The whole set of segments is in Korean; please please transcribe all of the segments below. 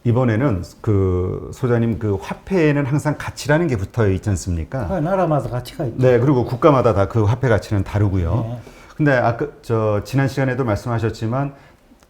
이번에는 그 소장님 그 화폐에는 항상 가치라는 게 붙어 있지 않습니까? 나라마다 가치가 있죠. 네, 그리고 국가마다 다 그 화폐 가치는 다르고요. 네. 근데 아까 지난 시간에도 말씀하셨지만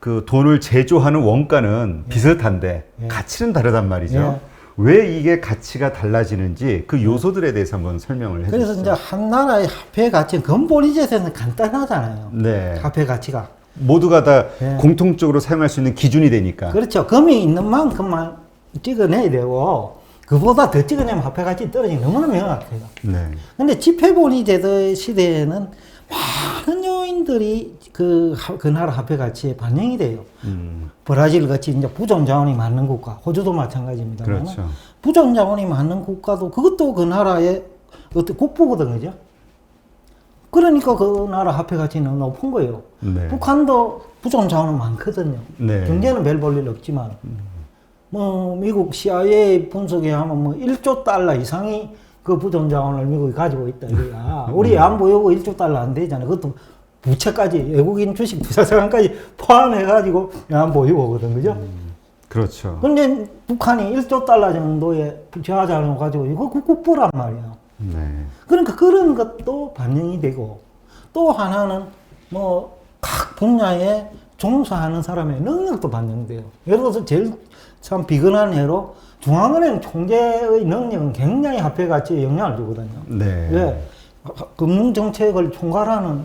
그 돈을 제조하는 원가는 비슷한데 가치는 다르단 말이죠. 예. 왜 이게 가치가 달라지는지 그 요소들에 대해서 한번 설명을 해주시죠. 그래서 이제 한 나라의 화폐 가치 근본이제에서는 간단하잖아요. 네. 화폐 가치가. 모두가 다 예. 공통적으로 사용할 수 있는 기준이 되니까. 그렇죠. 금이 있는 만큼만 찍어내야 되고 그보다 더 찍어내면 화폐 가치 떨어지는 게 너무나 명확해요. 네. 근데 지폐본위 제도 시대에는 많은 요인들이 그 나라 화폐 가치에 반영이 돼요. 브라질 같이 이제 부정 자원이 많은 국가, 호주도 마찬가지입니다. 그렇죠. 부정 자원이 많은 국가도 그것도 그 나라의 어떤 국부거든, 그죠? 그러니까 그 나라 화폐 가치는 높은 거예요. 네. 북한도 부정 자원은 많거든요. 네. 경제는 별 볼 일 없지만, 뭐 미국 CIA 분석에 하면 뭐 1조 달러 이상이 그 부정 자원을 미국이 가지고 있다 이거야. 우리 안보 요구 1조 달러 안 되잖아. 그것도 부채까지 외국인 주식 투자자금까지 포함해가지고 안보 요구거든, 그죠? 그렇죠. 근데 북한이 1조 달러 정도의 부채자금을 가지고 이거 국부란 말이야. 네. 그러니까 그런 것도 반영이 되고 또 하나는 뭐 각 분야에 종사하는 사람의 능력도 반영돼요. 예를 들어서 제일 참 비근한 예로 중앙은행 총재의 능력은 굉장히 화폐 가치에 영향을 주거든요. 네. 왜? 금융 정책을 총괄하는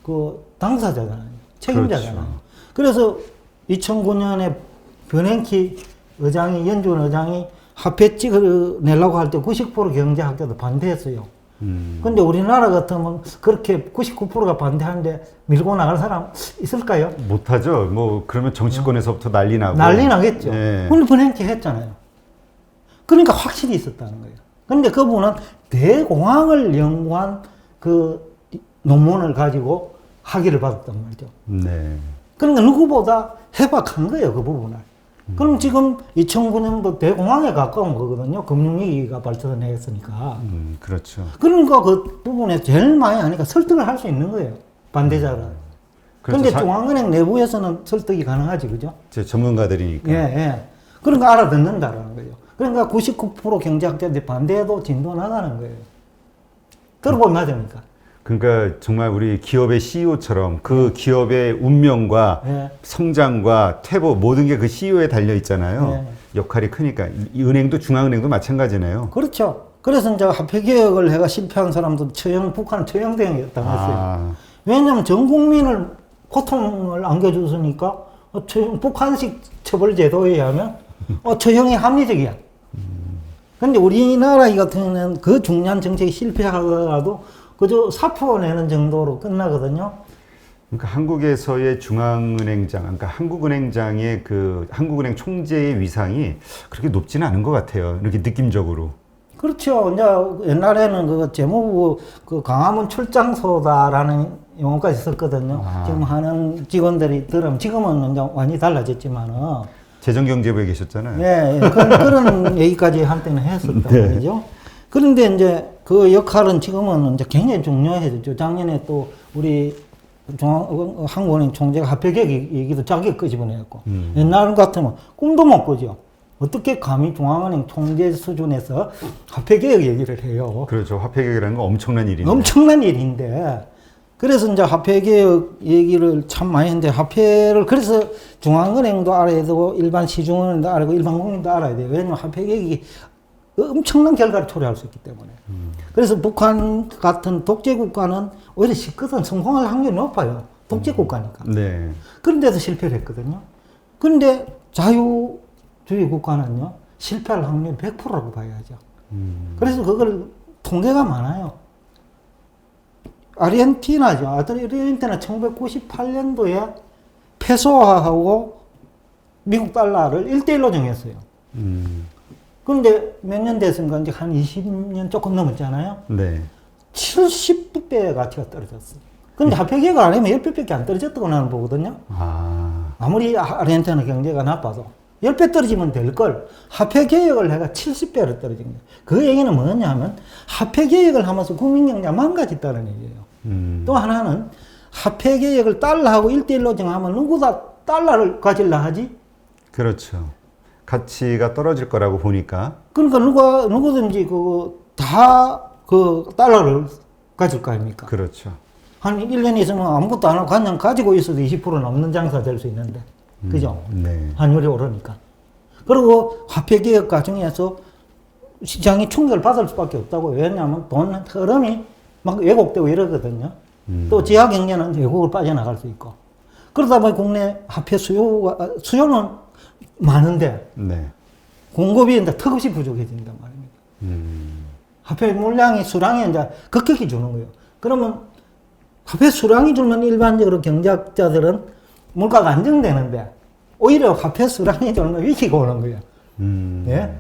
그 당사자잖아요. 책임자잖아요. 그렇죠. 그래서 2009년에 변행키 의장이, 연준 의장이 화폐 찍어내려고 할 때 90% 경제학자도 반대했어요. 근데 우리나라 같으면 그렇게 99%가 반대하는데 밀고 나갈 사람 있을까요? 못하죠. 뭐 그러면 정치권에서부터 난리 나고. 난리 나겠죠. 네. 근데 변행키 했잖아요. 그러니까 확실히 있었다는 거예요. 근데 그분은 대공황을 연구한 그 논문을 가지고 학위를 받았단 말이죠. 네. 그러니까 누구보다 해박한 거예요, 그 부분을. 그럼 지금 2009년도 대공황에 가까운 거거든요. 금융위기가 발전했으니까. 그렇죠. 그러니까 그 부분에 제일 많이 하니까 설득을 할 수 있는 거예요. 반대자를. 그렇죠. 근데 중앙은행 내부에서는 설득이 가능하지, 그죠? 제 전문가들이니까. 예, 예. 그러니까 알아듣는다라는 거예요. 그러니까 99% 경제학자들이 반대해도 진도 나가는 거예요. 들어보면 맞습니까? 그러니까 정말 우리 기업의 CEO처럼 그 기업의 운명과 예. 성장과 퇴보 모든 게 그 CEO에 달려 있잖아요. 예. 역할이 크니까 이 은행도 중앙은행도 마찬가지네요. 그렇죠. 그래서 이제 화폐 개혁을 해가 실패한 사람도 북한은 처형 대응이었다고 했어요. 아, 왜냐하면 전 국민을 고통을 안겨줬으니까 북한식 처벌 제도에 의하면 처형이 합리적이야. 근데 우리나라 이 같은 경우는 그 중요한 정책이 실패하더라도 그저 사표 내는 정도로 끝나거든요. 그러니까 한국에서의 중앙은행장, 그러니까 한국은행장의 그 한국은행 총재의 위상이 그렇게 높지는 않은 것 같아요. 이렇게 느낌적으로. 그렇죠. 이제 옛날에는 그 재무부 그 강화문 출장소다라는 용어까지 썼거든요. 아. 지금 하는 직원들이 들으면 지금은 이제 완전히 달라졌지만은. 재정경제부에 계셨잖아요. 예, 예. 그런 얘기까지 한때는 했었단 네. 말이죠. 그런데 이제 그 역할은 지금은 이제 굉장히 중요해졌죠. 작년에 또 우리 한국은행 총재가 화폐 개혁 얘기도 자기가 끄집어내고 옛날 같으면 꿈도 못 꾸죠. 어떻게 감히 중앙은행 총재 수준에서 화폐 개혁 얘기를 해요. 그렇죠. 화폐 개혁이라는 건 엄청난 일인데. 엄청난 일인데. 그래서 이제 화폐 개혁 얘기를 참 많이 했는데 화폐를 그래서 중앙은행도 알아야 되고 일반 시중은행도 알아야 되고 일반 국민도 알아야 돼요. 왜냐면 화폐 개혁이 엄청난 결과를 초래할 수 있기 때문에. 그래서 북한 같은 독재 국가는 오히려 쉽거든. 성공할 확률이 높아요. 독재 국가니까. 네. 그런데도 실패를 했거든요. 그런데 자유주의 국가는요, 실패할 확률이 100%라고 봐야죠. 그래서 그걸 통계가 많아요. 아르헨티나죠. 아르헨티나 1998년도에 페소화하고 미국 달러를 1대1로 정했어요. 그런데 몇 년 됐습니까? 이제 한 20년 조금 넘었잖아요. 네. 70배 가치가 떨어졌어요. 근데 화폐 개혁을 안 하면 10배밖에 안 떨어졌다고 나는 보거든요. 아. 아무리 아르헨티나 경제가 나빠도 10배 떨어지면 될 걸 화폐 개혁을 해가 70배로 떨어진 거예요. 그 얘기는 뭐냐면 화폐 개혁을 하면서 국민 경제가 망가졌다는 얘기예요. 또 하나는 화폐 개혁을 달러하고 1대1로 정하면 누구다 달러를 가질라 하지? 그렇죠. 가치가 떨어질 거라고 보니까. 그러니까 누구든지 그 달러를 가질 거 아닙니까? 그렇죠. 한 1년 있으면 아무것도 안 하고 그냥 가지고 있어도 20% 넘는 장사 될 수 있는데. 그죠? 네. 환율이 오르니까. 그리고 화폐 개혁 과정에서 시장이 충격을 받을 수밖에 없다고. 왜냐하면 돈 흐름이 막 왜곡되고 이러거든요. 또 지하 경제는 외국을 빠져나갈 수 있고. 그러다 보니 국내 화폐 수요는 많은데 네. 공급이 이제 턱없이 부족해진단 말입니다. 화폐 물량이 수량이 이제 급격히 주는 거예요. 그러면 화폐 수량이 줄면 일반적으로 경제학자들은 물가가 안정되는데 오히려 화폐 수량이 줄면 위기가 오는 거예요. 예?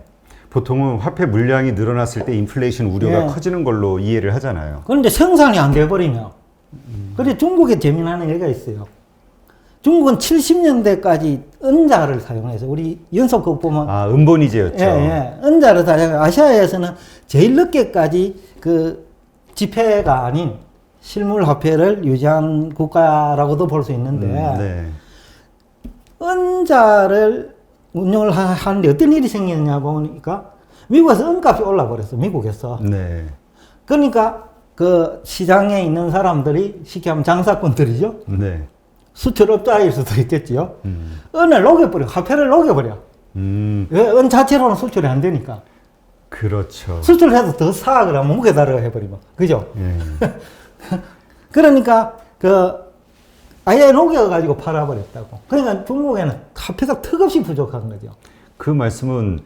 보통은 화폐 물량이 늘어났을 때 인플레이션 우려가 예. 커지는 걸로 이해를 하잖아요. 그런데 생산이 안 돼버리면. 그래 중국에 재미나는 얘기가 있어요. 중국은 70년대까지 은자를 사용해서 우리 연속극 보면 아, 은본위제였죠. 은자를 사용해서 아시아에서는 제일 늦게까지 그 지폐가 아닌 실물 화폐를 유지한 국가라고도 볼 수 있는데 네. 은자를 운영을 하는데 어떤 일이 생기느냐 보니까 미국에서 은값이 올라 버렸어. 미국에서. 네. 그러니까 그 시장에 있는 사람들이 쉽게 하면 장사꾼들이죠. 네. 수출업자일 수도 있겠지요. 은을 녹여버려. 화폐를 녹여버려. 왜? 은 자체로는 수출이 안 되니까. 그렇죠. 수출해도 더 사. 그러면 무게다르가 해버리면. 그죠? 예. 그러니까 아예 녹여가지고 팔아버렸다고. 그러니까 중국에는 화폐가 턱없이 부족한 거죠. 그 말씀은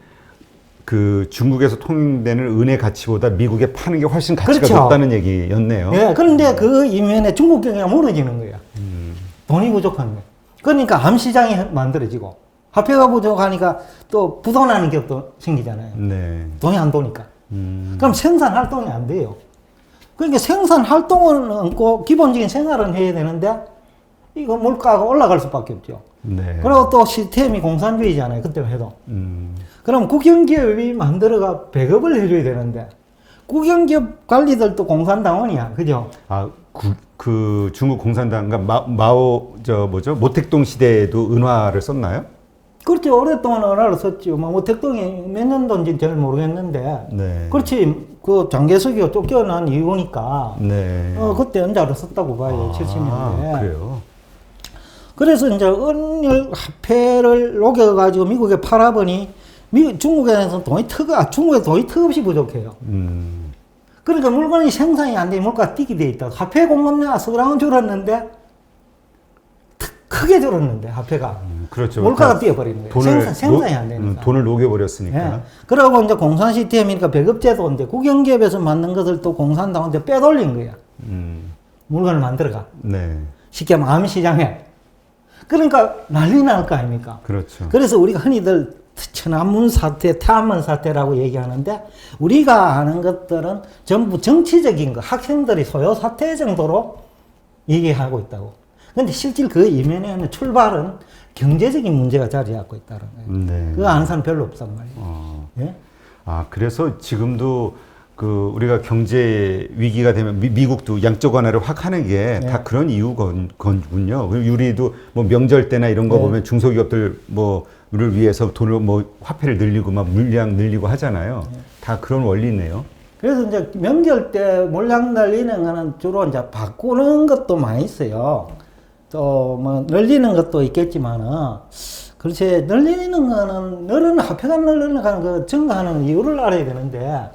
그 중국에서 통용되는 은의 가치보다 미국에 파는 게 훨씬 가치가 그렇죠. 높다는 얘기였네요. 예, 그런데 그 이면에 중국 경제가 무너지는 거예요. 돈이 부족한 거예요. 그러니까 암시장이 만들어지고 화폐가 부족하니까 또 부도나는 기업도 생기잖아요. 네. 돈이 안 도니까. 그럼 생산 활동이 안 돼요. 그러니까 생산 활동은 없고 기본적인 생활은 해야 되는데 이거 물가가 올라갈 수밖에 없죠. 네. 그리고 또 시스템이 공산주의잖아요. 그때 해도. 그럼 국영기업이 만들어가 배급을 해줘야 되는데 국영기업 관리들도 공산당원이야. 그죠? 아, 그 중국 공산당, 그러니까 모택동 시대에도 은화를 썼나요? 그렇죠. 오랫동안 언어를 썼죠. 모택동이 몇 년도인지 잘 모르겠는데. 네. 그렇지. 그 장개석이가 쫓겨난 이유니까. 네. 그때 은자를 썼다고 봐요. 70년대. 그래요? 그래서 이제 은을 화폐를 녹여가지고 미국에 팔아보니 중국에서 중국에 돈이 턱없이 부족해요. 그러니까 물건이 생산이 안 돼, 물가가 뛰게 돼 있다. 화폐 공급량 수량은 줄었는데, 크게 줄었는데, 화폐가. 그렇죠. 물가가 뛰어버리는 거예요. 생산이 안 되니까. 돈을 녹여버렸으니까. 예. 그러고 이제 공산 시스템이니까 배급제도인데, 국영기업에서 만든 것을 또 공산당한테 빼돌린 거예요. 물건을 만들어가. 네. 쉽게 말하면 암시장에. 그러니까 난리 날 거 아닙니까? 그렇죠. 그래서 우리가 흔히들 천안문 사태, 태안문 사태라고 얘기하는데 우리가 아는 것들은 전부 정치적인 거, 학생들이 소요 사태 정도로 얘기하고 있다고. 근데 실질 그 이면에는 출발은 경제적인 문제가 자리 잡고 있다는 거예요. 네. 그거 아는 사람 별로 없단 말이에요. 예? 아, 그래서 지금도 우리가 경제 위기가 되면 미국도 양적 완화를 확 하는 게 다 그런 이유군요. 우리도 뭐 명절 때나 이런 거 보면 중소기업들 를 위해서 돈을 화폐를 늘리고 막 물량 늘리고 하잖아요. 다 그런 원리네요. 그래서 이제 명절 때 물량 늘리는 거는 주로 이제 바꾸는 것도 많이 있어요. 또 뭐 늘리는 것도 있겠지만은 글쎄 늘리는 거는 화폐가 늘리는 거는 그 증가하는 이유를 알아야 되는데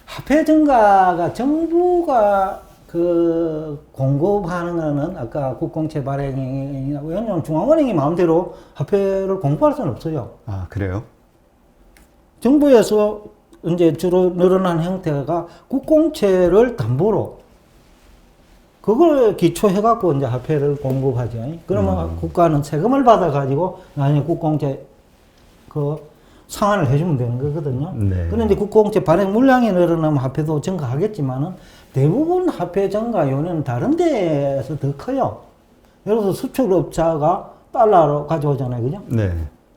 화폐 증가가 정부가 그 공급하는 거는 아까 국공채 발행이나 왜냐면 중앙은행이 마음대로 화폐를 공급할 수는 없어요. 아, 그래요? 정부에서 이제 주로 늘어난 형태가 국공채를 담보로 그걸 기초해갖고 이제 화폐를 공급하죠. 그러면 국가는 세금을 받아가지고 나중에 국공채 그 상환을 해주면 되는 거거든요. 네. 그런데 국공채 발행 물량이 늘어나면 화폐도 증가하겠지만은 대부분 화폐 증가 요인은 다른 데에서 더 커요. 예를 들어서 수출업자가 달러로 가져오잖아요. 그죠? 네.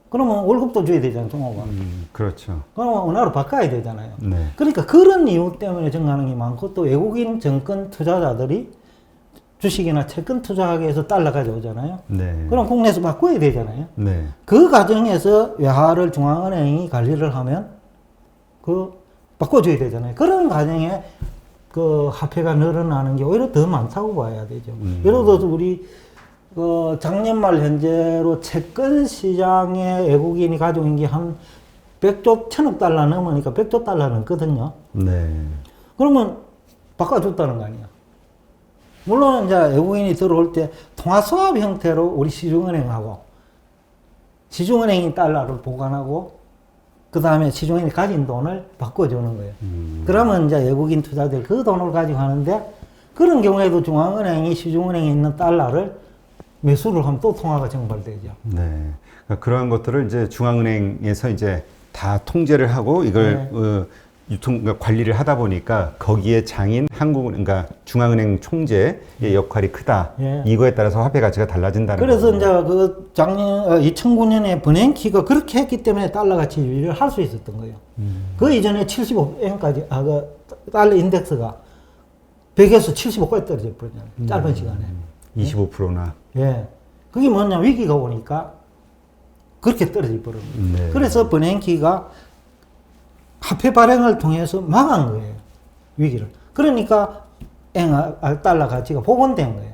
그러면 월급도 줘야 되잖아요. 중국은. 그렇죠. 그러면 은화로 바꿔야 되잖아요. 네. 그러니까 그런 이유 때문에 증가하는 게 많고 또 외국인 정권 투자자들이 주식이나 채권 투자하기 위해서 달러 가져오잖아요. 네. 그럼 국내에서 바꿔야 되잖아요. 네. 그 과정에서 외화를 중앙은행이 관리를 하면 그 바꿔줘야 되잖아요. 그런 과정에 그 화폐가 늘어나는 게 오히려 더 많다고 봐야 되죠. 예를 들어서 우리 작년 말 현재로 채권 시장에 외국인이 가져온 게 한 100조, 1000억 달러 넘으니까 100조 달러 넘거든요. 네. 그러면 바꿔줬다는 거 아니야. 물론 이제 외국인이 들어올 때 통화수합 형태로 우리 시중은행하고 시중은행이 달러를 보관하고 그 다음에 시중은행이 가진 돈을 바꿔주는 거예요. 그러면 이제 외국인 투자들 그 돈을 가지고 하는데 그런 경우에도 중앙은행이 시중은행에 있는 달러를 매수를 하면 또 통화가 증발되죠. 네. 그러니까 그러한 것들을 이제 중앙은행에서 이제 다 통제를 하고 이걸 그러니까 관리를 하다 보니까 거기에 장인 그러니까 중앙은행 총재의 역할이 크다. 예. 이거에 따라서 화폐 가치가 달라진다는 그래서 거군요. 이제 그 작년 2009년에 버냉키가 그렇게 했기 때문에 달러 가치 유지를 할 수 있었던 거예요. 그 이전에 75엔까지 그 달러 인덱스가 100에서 75까지 떨어져 버렸잖아요. 짧은 시간에. 25%나. 예. 그게 뭐냐, 위기가 오니까 그렇게 떨어져 버린 거예요. 네. 그래서 버냉키가 화폐 발행을 통해서 막은 거예요. 위기를. 그러니까 달러 가치가 복원된 거예요.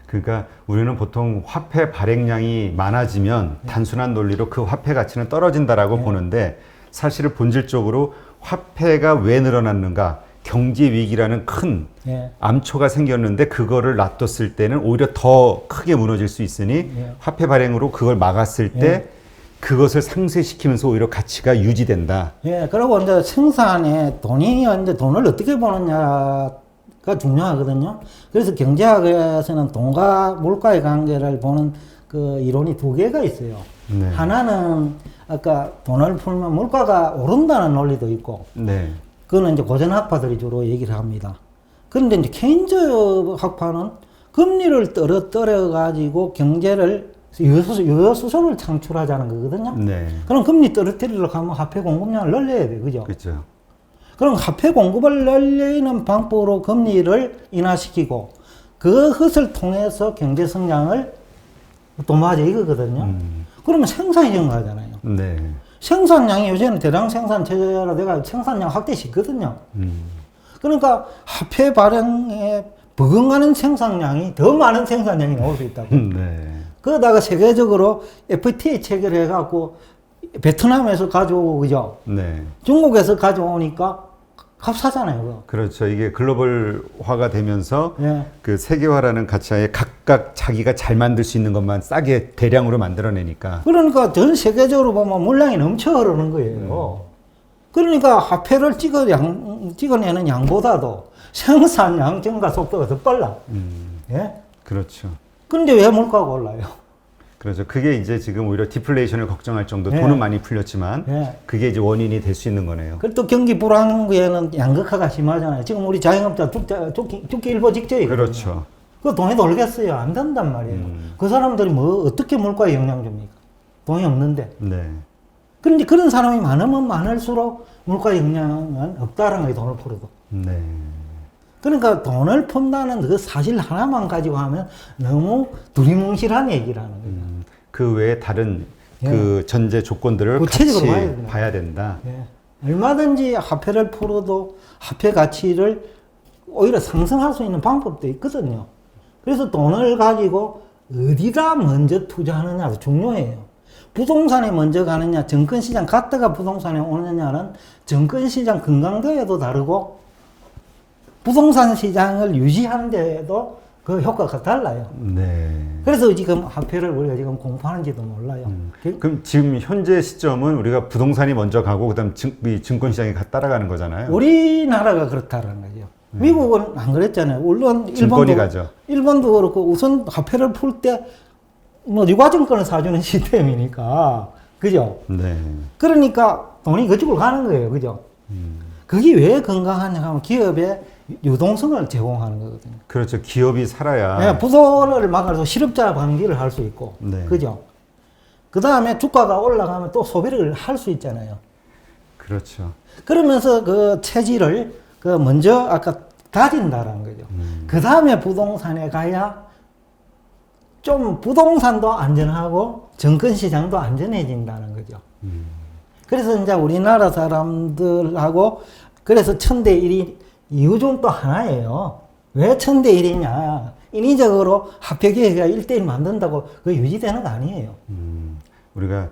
그러니까 우리는 보통 화폐 발행량이 많아지면 단순한 논리로 그 화폐 가치는 떨어진다라고 보는데 사실은 본질적으로 화폐가 왜 늘어났는가? 경제 위기라는 큰 암초가 생겼는데 그거를 놔뒀을 때는 오히려 더 크게 무너질 수 있으니 화폐 발행으로 그걸 막았을 때 그것을 상쇄시키면서 오히려 가치가 유지된다. 예, 그리고 이제 생산에 이제 돈을 어떻게 버느냐가 중요하거든요. 그래서 경제학에서는 돈과 물가의 관계를 보는 그 이론이 두 개가 있어요. 네. 하나는 아까 돈을 풀면 물가가 오른다는 논리도 있고, 네. 그거는 이제 고전학파들이 주로 얘기를 합니다. 그런데 이제 케인즈 학파는 금리를 떨어뜨려가지고 경제를 요소수소를 창출하자는 거거든요. 네. 그럼 금리 떨어뜨리려고 하면 화폐 공급량을 늘려야 돼. 그죠? 그렇죠. 그럼 화폐 공급을 늘리는 방법으로 금리를 인하시키고 그것을 통해서 경제 성장을 도모하자 이거거든요. 그러면 생산이 증가하잖아요. 네. 생산량이 요새는 대량 생산 체제라 내가 생산량 확대시켰거든요. 그러니까 화폐 발행에 버금가는 생산량이 더 많은 생산량이 나올 수 있다고. 네. 그러다가 세계적으로 FTA 체결 해갖고 베트남에서 가져오고, 그죠? 네. 중국에서 가져오니까 값싸잖아요, 그거. 그렇죠. 이게 글로벌화가 되면서 예. 그 세계화라는 가치하에 각각 자기가 잘 만들 수 있는 것만 싸게 대량으로 만들어내니까. 그러니까 전 세계적으로 보면 물량이 넘쳐 흐르는 거예요. 그러니까 화폐를 찍어내는 양보다도 생산량 증가 속도가 더 빨라. 예? 그렇죠. 그런데 왜 물가가 올라요? 그렇죠. 그게 이제 지금 오히려 디플레이션을 걱정할 정도 예. 돈은 많이 풀렸지만 예. 그게 이제 원인이 될 수 있는 거네요. 그리고 또 경기 불황에는 양극화가 심하잖아요. 지금 우리 자영업자 죽기 일보 직전이거든요. 그렇죠. 그 돈이 돌겠어요? 안 된단 말이에요. 그 사람들이 뭐 어떻게 물가에 영향 줍니까? 돈이 없는데. 네. 그런데 그런 사람이 많으면 많을수록 물가에 영향은 없다는 거예요. 돈을 풀어도. 네. 그러니까 돈을 푼다는 그 사실 하나만 가지고 하면 너무 두리뭉실한 얘기라는 거예요. 그 외에 다른 그 전제 조건들을 구체적으로 같이 봐야 봐야 된다. 예. 얼마든지 화폐를 풀어도 화폐 가치를 오히려 상승할 수 있는 방법도 있거든요. 그래서 돈을 가지고 어디다 먼저 투자하느냐도 중요해요. 부동산에 먼저 가느냐, 증권시장 갔다가 부동산에 오느냐는 증권시장 건강도에도 다르고 부동산 시장을 유지하는 데도 그 효과가 달라요. 네. 그래서 지금 화폐를 우리가 지금 공부하는지도 몰라요. 그럼 지금 현재 시점은 우리가 부동산이 먼저 가고 그다음 증권시장이 따라가는 거잖아요. 우리나라가 그렇다는 거죠. 미국은 안 그랬잖아요. 물론 증권이 가죠. 일본도 그렇고 우선 화폐를 풀 때 뭐 유가증권을 사주는 시스템이니까 그죠? 네. 그러니까 돈이 그쪽으로 가는 거예요. 그죠? 그게 왜 건강하냐 하면 기업의 유동성을 제공하는 거거든요. 그렇죠. 기업이 살아야. 네, 부도를 막아서 실업자 방지를 할 수 있고, 네. 그죠? 그 다음에 주가가 올라가면 또 소비를 할 수 있잖아요. 그렇죠. 그러면서 그 체질을 그 먼저 아까 다진다라는 거죠. 그 다음에 부동산에 가야 좀 부동산도 안전하고 정권시장도 안전해진다는 거죠. 그래서 이제 우리나라 사람들하고 그래서 1000대 1이 이유 중 또 하나예요. 왜 1000대 1이냐. 인위적으로 화폐계획가 1대1 만든다고 그 유지되는 거 아니에요. 우리가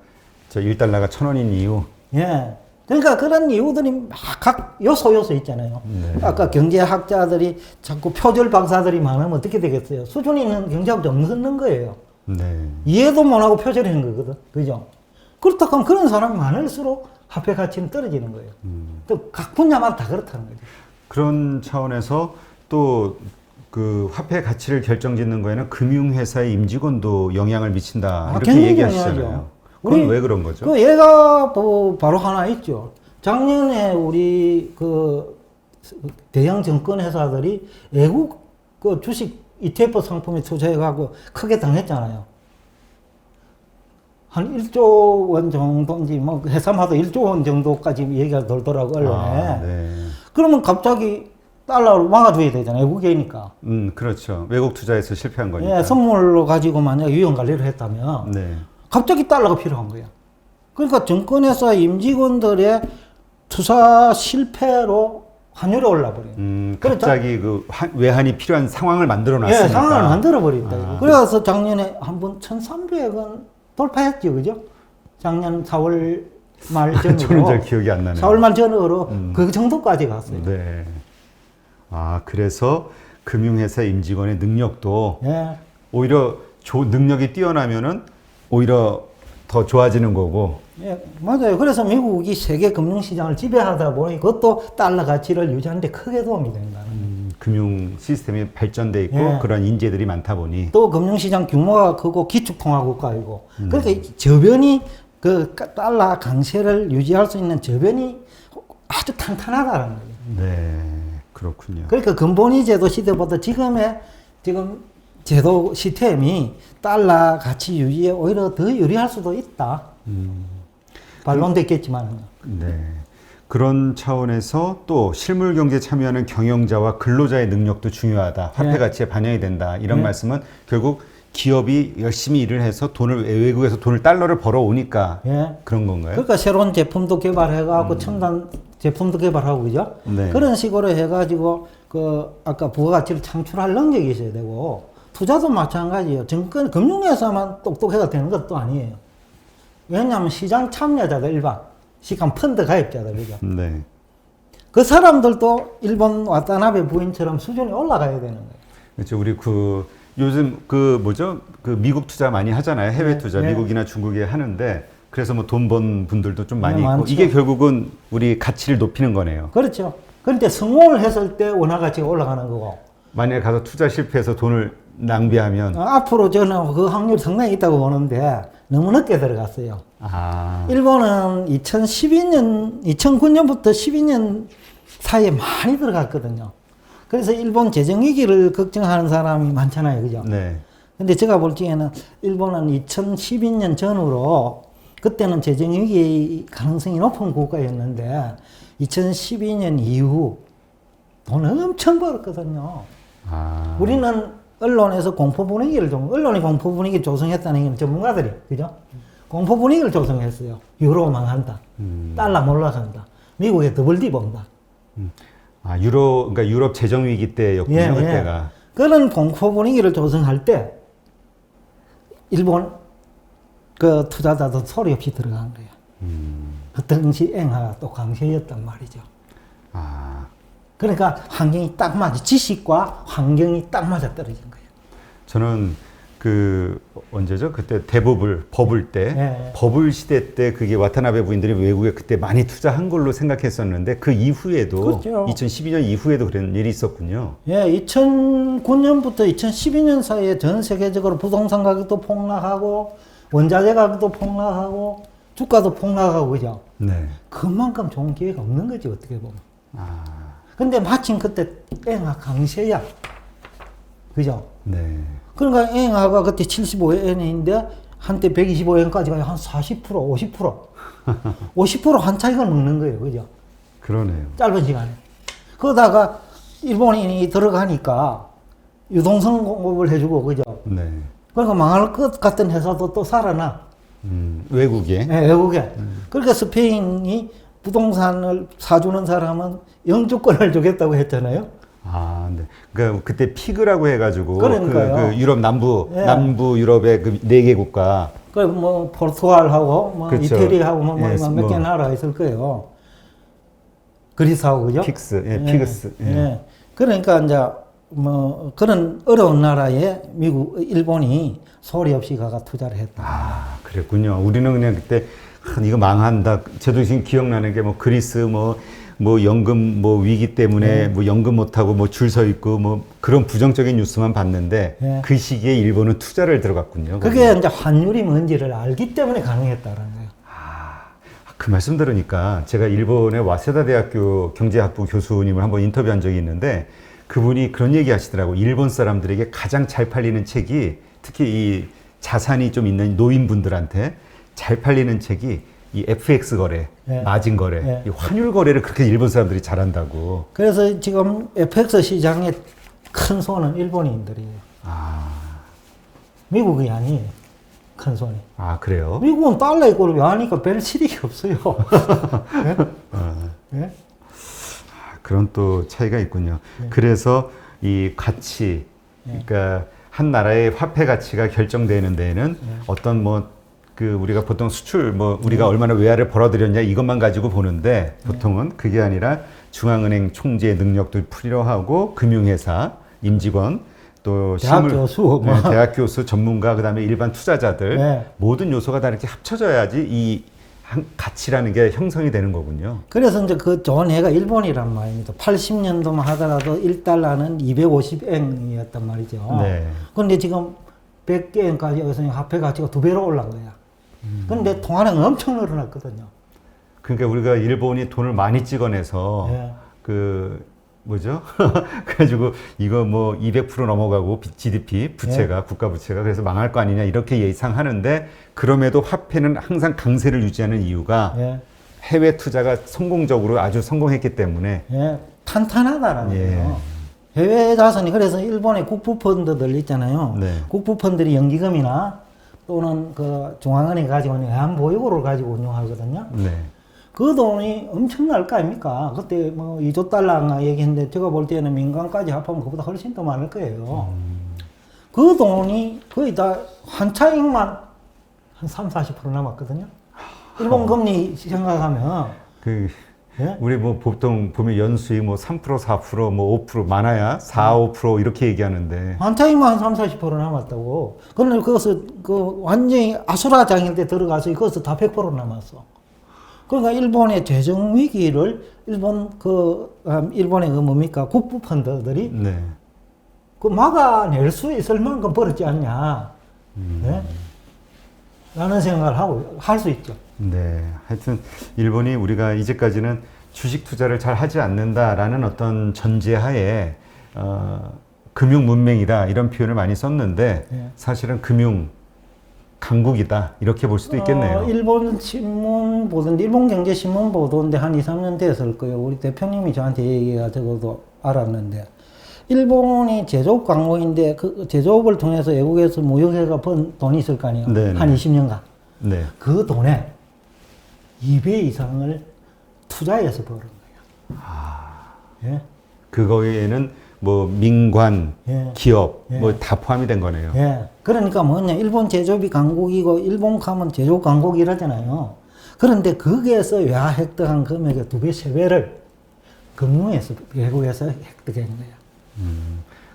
저 1달러가 1000원인 이유. 예. 그러니까 그런 이유들이 막 각 요소 있잖아요. 네. 아까 경제학자들이 자꾸 표절 박사들이 많으면 어떻게 되겠어요? 수준 있는 경제학자 없는 거예요. 네. 이해도 못하고 표절하는 거거든. 그죠? 그렇다고 하면 그런 사람이 많을수록 화폐 가치는 떨어지는 거예요. 또 각 분야마다 다 그렇다는 거죠. 그런 차원에서 또 그 화폐 가치를 결정짓는 거에는 금융회사의 임직원도 영향을 미친다. 이렇게 굉장히 얘기하시잖아요. 중요하죠. 그건 왜 그런 거죠? 그 예가 뭐 바로 하나 있죠. 작년에 우리 그 대형 증권 회사들이 외국 그 주식 ETF 상품에 투자해가고 크게 당했잖아요. 한 1조 원 정도인지 뭐 해삼하도 1조 원 정도까지 얘기가 돌더라고 언론에. 네. 그러면 갑자기 달러를 막아줘야 되잖아요. 외국이니까. 그렇죠. 외국 투자에서 실패한 거니까. 예, 선물로 가지고 만약 유형 관리를 했다면 네. 갑자기 달러가 필요한 거야. 그러니까 증권회사 임직원들의 투자 실패로 환율이 올라버려요. 갑자기 그 외환이 필요한 상황을 만들어 놨으니까. 예, 상황을 만들어 버린다. 그래서 작년에 한번 1,300원 돌파했죠, 그죠? 작년 4월 말 전으로. 저는 잘 기억이 안 나네요. 4월 말 전으로 그 정도까지 갔어요. 네. 아, 그래서 금융회사 임직원의 능력도 예. 오히려 능력이 뛰어나면은 오히려 더 좋아지는 거고. 예, 맞아요. 그래서 미국이 세계 금융시장을 지배하다 보니 그것도 달러 가치를 유지하는 데 크게 도움이 된다는 거예요. 금융 시스템이 발전돼 있고 예. 그런 인재들이 많다 보니. 또 금융시장 규모가 크고 기축통화국가이고 그러니까 저변이 그 달러 강세를 유지할 수 있는 저변이 아주 탄탄하다는 거예요. 네, 그렇군요. 그러니까 근본위 제도 시대보다 지금 제도 시스템이 달러 가치 유지에 오히려 더 유리할 수도 있다. 반론됐겠지만. 네. 그런 차원에서 또 실물 경제에 참여하는 경영자와 근로자의 능력도 중요하다. 화폐 네. 가치에 반영이 된다. 이런 네. 말씀은 결국 기업이 열심히 일을 해서 외국에서 돈을 달러를 벌어오니까 예. 그런 건가요? 그러니까 새로운 제품도 개발해가고 첨단 제품도 개발하고 그죠? 네. 그런 식으로 해가지고 그 아까 부가가치를 창출할 능력이 있어야 되고 투자도 마찬가지예요. 증권 금융회사만 똑똑해가 되는 것도 아니에요. 왜냐하면 시장 참여자들 일반 시간 펀드 가입자들 그죠? 네. 그 사람들도 일본 와타나베 부인처럼 수준이 올라가야 되는 거예요. 그렇죠. 우리 요즘 미국 투자 많이 하잖아요. 해외 투자 네. 미국이나 중국에 하는데 그래서 뭐 돈 번 분들도 좀 많이 네, 있고 많죠. 이게 결국은 우리 가치를 높이는 거네요. 그렇죠. 그런데 성공을 했을 때 원화 가치가 올라가는 거고 만약에 가서 투자 실패해서 돈을 낭비하면 앞으로 저는 그 확률이 상당히 있다고 보는데 너무 늦게 들어갔어요. 일본은 2009년부터 12년 사이에 많이 들어갔거든요. 그래서 일본 재정위기를 걱정하는 사람이 많잖아요. 그죠? 네. 근데 제가 볼 적에는 일본은 2012년 전후로 그때는 재정위기 가능성이 높은 국가였는데 2012년 이후 돈 엄청 벌었거든요. 우리는 언론에서 공포 분위기를 언론이 공포 분위기를 조성했다는 게 전문가들이 그죠? 공포 분위기를 조성했어요. 유로 망한다. 달러 올라간다. 미국에 더블디 본다. 그러니까 유럽 재정 위기 때였군요, 예, 그때가. 그런 공포 분위기를 조성할 때 일본 그 투자자도 소리 없이 들어간 거예요. 그 당시 엔화가 또 강세였단 말이죠. 그러니까 환경이 딱 맞아. 지식과 환경이 딱 맞아 떨어진 거예요. 저는 언제죠? 그때 버블 때, 네. 버블 시대 때 그게 와타나베 부인들이 외국에 그때 많이 투자한 걸로 생각했었는데 그 이후에도 그렇죠. 2012년 이후에도 그런 일이 있었군요. 예, 2009년부터 2012년 사이에 전 세계적으로 부동산 가격도 폭락하고 원자재 가격도 폭락하고 주가도 폭락하고 그죠? 네. 그만큼 좋은 기회가 없는 거지 어떻게 보면. 근데 마침 그때 엔화 강세야. 그죠? 네. 그러니까 엔화가 그때 75엔인데 한때 125엔까지 가요. 한 40%, 50%. 50% 한 차익을 먹는 거예요. 그죠? 그러네요. 짧은 시간에. 그러다가 일본인이 들어가니까 유동성 공급을 해주고, 그죠? 네. 그러니까 망할 것 같은 회사도 또 살아나. 외국에. 네, 외국에. 그러니까 스페인이 부동산을 사주는 사람은 영주권을 주겠다고 했잖아요. 아, 네. 그러니까 그때 피그라고 해가지고 그러니까요. 그 유럽 예. 남부 유럽의 그 4개 국가. 그 뭐 포르투갈하고 뭐 그렇죠. 이태리하고 뭐 예, 몇 개 나라 있을 거예요. 그리스하고 그죠? 픽스, 예, 피그스. 예. 예. 그러니까 이제 뭐 그런 어려운 나라에 일본이 소리 없이 가가 투자를 했다. 아, 그랬군요. 우리는 그냥 그때 이거 망한다. 저도 지금 기억나는 게 뭐 그리스 뭐 연금 뭐 위기 때문에 뭐 연금 못 하고 뭐 줄 서 있고 뭐 그런 부정적인 뉴스만 봤는데 예. 그 시기에 일본은 투자를 들어갔군요. 그게 이제 환율이 뭔지를 알기 때문에 가능했다는 거예요. 그 말씀 들으니까 제가 일본의 와세다 대학교 경제학부 교수님을 한번 인터뷰한 적이 있는데 그분이 그런 얘기 하시더라고. 일본 사람들에게 가장 잘 팔리는 책이 특히 이 자산이 좀 있는 노인분들한테 잘 팔리는 책이 이 FX 거래, 예. 마진 거래, 예. 이 환율 거래를 그렇게 일본 사람들이 잘한다고. 그래서 지금 FX 시장의 큰 손은 일본인들이에요. 아, 미국이 아니에요. 큰 손이. 아 그래요? 미국은 달러 있고 하니까 별 실익이 없어요. 예? 예? 그런 또 차이가 있군요. 네. 그래서 이 가치, 그러니까 한 나라의 화폐 가치가 결정되는 데에는 어떤 뭐 그 우리가 보통 수출 뭐 우리가 얼마나 외화를 벌어들였냐 이것만 가지고 보는데 보통은 그게 아니라 중앙은행 총재의 능력도 필요하고 금융회사 임직원 또 대학 교수, 뭐. 네, 대학 교수 전문가 그다음에 일반 투자자들 네. 모든 요소가 다 이렇게 합쳐져야지 이 가치라는 게 형성이 되는 거군요. 그래서 이제 그 좋은 해가 일본이란 말입니다. 80년도만 하더라도 1달러는 250엔이었단 말이죠. 네. 그런데 지금 100개엔까지 여기서 화폐 가치가 2배로 올라간 거야. 근데 통화량은 엄청 늘어났거든요. 그러니까 우리가 일본이 돈을 많이 찍어내서 예. 그 뭐죠? 그래가지고 이거 뭐 200% 넘어가고 GDP 부채가 국가 부채가 그래서 망할 거 아니냐 이렇게 예상하는데 그럼에도 화폐는 항상 강세를 유지하는 이유가 예. 해외 투자가 성공적으로 아주 성공했기 때문에 예. 탄탄하다라는 예. 거예요. 해외 자산이 그래서 일본의 국부펀드들 있잖아요. 네. 국부펀드들이 연기금이나 또는 그 중앙은행이 가지고 있는 외환보유고를 가지고 운용하거든요. 네. 그 돈이 엄청날 거 아닙니까? 그때 뭐 2조 달러가 얘기했는데 제가 볼 때는 민간까지 합하면 그보다 훨씬 더 많을 거예요. 그 돈이 거의 다 환차익만 한 30-40% 남았거든요. 일본 금리 생각하면 그 예? 우리 뭐 보통 보면 연수익 뭐 3% 4% 뭐 5% 많아야 4, 5% 이렇게 얘기하는데 환차익만 한 30-40% 남았다고. 그런데 그것을 그 완전히 아수라장일 때 들어가서 그것을 다 100% 남았어. 그러니까 일본의 재정 위기를 일본의 그 뭡니까 국부 펀드들이 네. 그 막아낼 수 있을 만큼 벌었지 않냐, 네? 라는 생각을 하고 할 수 있죠. 네, 하여튼 일본이 우리가 이제까지는 주식 투자를 잘 하지 않는다라는 어떤 전제하에 금융 문맹이다 이런 표현을 많이 썼는데 네. 사실은 금융 강국이다 이렇게 볼 수도 있겠네요. 일본 신문 보던데 일본 경제 신문 보던데 한 2-3년 됐을 거예요. 우리 대표님이 저한테 얘기해가지고도 알았는데 일본이 제조업 강국인데 그 제조업을 통해서 외국에서 무역해가 번 돈이 있을 거 아니에요. 네, 한 네. 20년간. 네. 그 돈에 2배 이상을 투자해서 버는 거예요. 예? 그거에는 뭐 민관, 예. 기업 예. 뭐 다 포함이 된 거네요. 예. 그러니까 뭐냐, 일본 제조업이 강국이고, 일본 가면 제조업 강국이라잖아요. 그런데 거기에서 외화 획득한 금액의 2배, 3배를 금융에서, 외국에서 획득한 거야.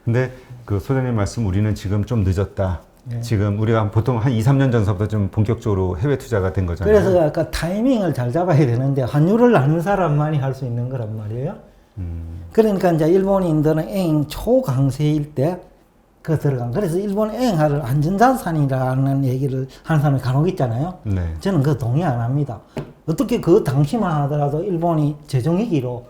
근데 그 소장님 말씀 우리는 지금 좀 늦었다. 예. 지금 우리가 보통 한 2-3년 전서부터 좀 본격적으로 해외 투자가 된 거잖아요. 그래서 아까 타이밍을 잘 잡아야 되는데, 환율을 아는 사람만이 할 수 있는 거란 말이에요. 그러니까 이제 일본인들은 엥 초강세일 때 그 들어간. 그래서 일본 엥을 안전자산이라는 얘기를 하는 사람이 간혹 있잖아요. 네. 저는 그거 동의 안 합니다. 어떻게 그 당시만 하더라도 일본이 재정위기로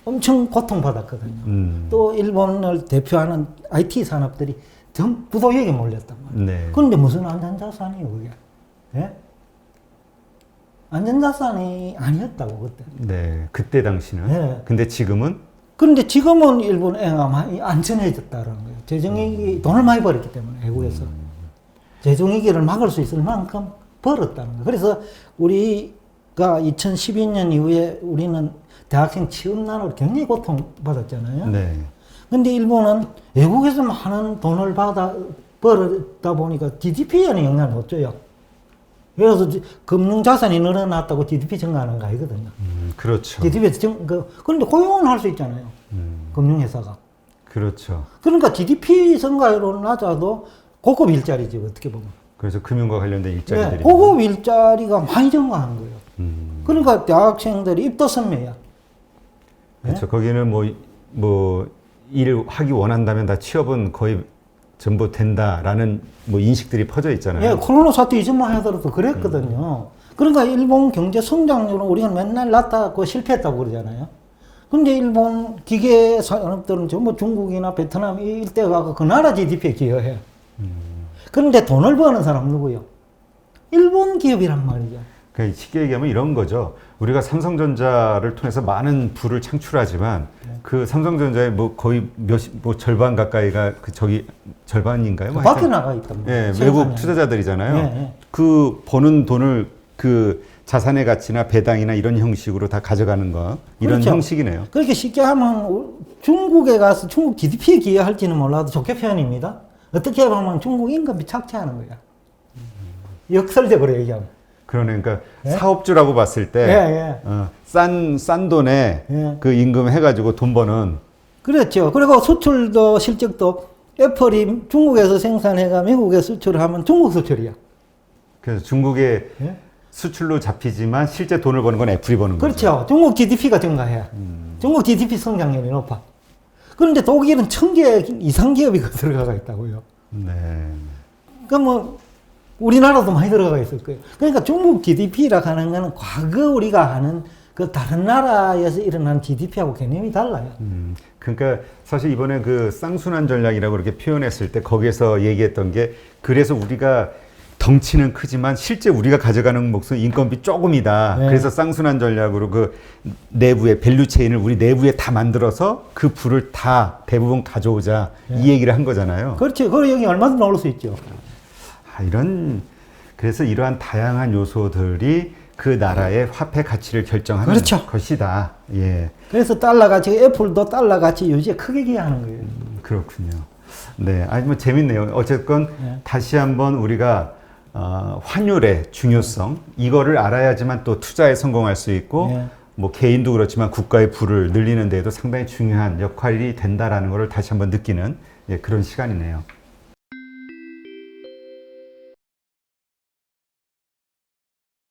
엄청 고통받았거든요. 또 일본을 대표하는 IT 산업들이 전부 다 여기 몰렸단 말이에요. 네. 그런데 무슨 안전자산이에요, 그게? 예? 안전자산이 아니었다고, 그때. 네. 그때 당시는. 네. 근데 지금은 그런데 지금은 일본 애가 많이 안전해졌다는 거예요. 재정위기 돈을 많이 벌었기 때문에 외국에서 재정위기를 막을 수 있을 만큼 벌었다는 거예요. 그래서 우리가 2012년 이후에 우리는 대학생 취업난으로 굉장히 고통받았잖아요. 네. 근데 일본은 외국에서 많은 돈을 벌었다 보니까 DDP에는 영향을 못 줘요. 그래서 금융자산이 늘어났다고 GDP 증가하는 거 아니거든요. 그렇죠. 그런데 고용은 할 수 있잖아요. 금융회사가. 그렇죠. 그러니까 GDP 증가율은 낮아도 고급 일자리지, 어떻게 보면. 그래서 금융과 관련된 일자리들이. 네, 고급 일자리가 많이 증가한 거예요. 그러니까 대학생들이 입도선매야. 그렇죠. 거기는 일을 하기 원한다면 다 취업은 거의 전부 된다라는 인식들이 퍼져 있잖아요. 예, 코로나 사태 이전만 하더라도 그랬거든요. 그러니까 일본 경제 성장률은 우리가 맨날 낮다고 실패했다고 그러잖아요. 근데 일본 기계 산업들은 전부 중국이나 베트남 일대 가고 그 나라 GDP에 기여해요. 그런데 돈을 버는 사람 누구요? 일본 기업이란 말이죠. 그러니까 쉽게 얘기하면 이런 거죠. 우리가 삼성전자를 통해서 많은 부를 창출하지만 그 삼성전자의 거의 절반 가까이가 절반인가요? 그 밖에 나가 있단 말이에요. 예, 외국 투자자들이잖아요. 예, 예. 그 버는 돈을 그 자산의 가치나 배당이나 이런 형식으로 다 가져가는 거 이런 그렇죠. 형식이네요. 그렇게 쉽게 하면 중국에 가서 중국 GDP에 기여할지는 몰라도 좋게 표현입니다. 어떻게 보면 중국 임금이 착취하는 거야. 역설적으로 얘기하면. 그러니까 예? 사업주라고 봤을 때 예, 예. 싼 돈에 예. 그 임금 해가지고 돈 버는 그렇죠. 그리고 수출도 실적도 애플이 중국에서 생산해가 미국에 수출하면 중국 수출이야. 그래서 중국의 예? 수출로 잡히지만 실제 돈을 버는 건 애플이 버는 거죠. 그렇죠. 중국 GDP가 증가해야. 중국 GDP 성장률이 높아. 그런데 독일은 1000개 이상 기업이 들어가 있다고요. 네. 그러면 우리나라도 많이 들어가 있을 거예요. 그러니까 중국 GDP라고 하는 거는 과거 우리가 아는 그 다른 나라에서 일어난 GDP하고 개념이 달라요. 그러니까 사실 이번에 그 쌍순환 전략이라고 그렇게 표현했을 때 거기에서 얘기했던 게 그래서 우리가 덩치는 크지만 실제 우리가 가져가는 몫은 인건비 조금이다. 네. 그래서 쌍순환 전략으로 그 내부의 밸류 체인을 우리 내부에 다 만들어서 그 부를 다 대부분 가져오자. 이 얘기를 한 거잖아요. 그렇죠. 그리고 여기 얼마든지 넣을 수 있죠. 그래서 이러한 다양한 요소들이 그 나라의 화폐 가치를 결정하는 그렇죠. 것이다. 예. 그래서 달러 가치, 애플도 달러 가치 유지에 크게 기여하는 거예요. 그렇군요. 네. 재밌네요. 어쨌건 네. 다시 한번 우리가 환율의 중요성, 이거를 알아야지만 또 투자에 성공할 수 있고, 네. 개인도 그렇지만 국가의 부를 늘리는 데에도 상당히 중요한 역할이 된다라는 것을 다시 한번 느끼는 그런 시간이네요.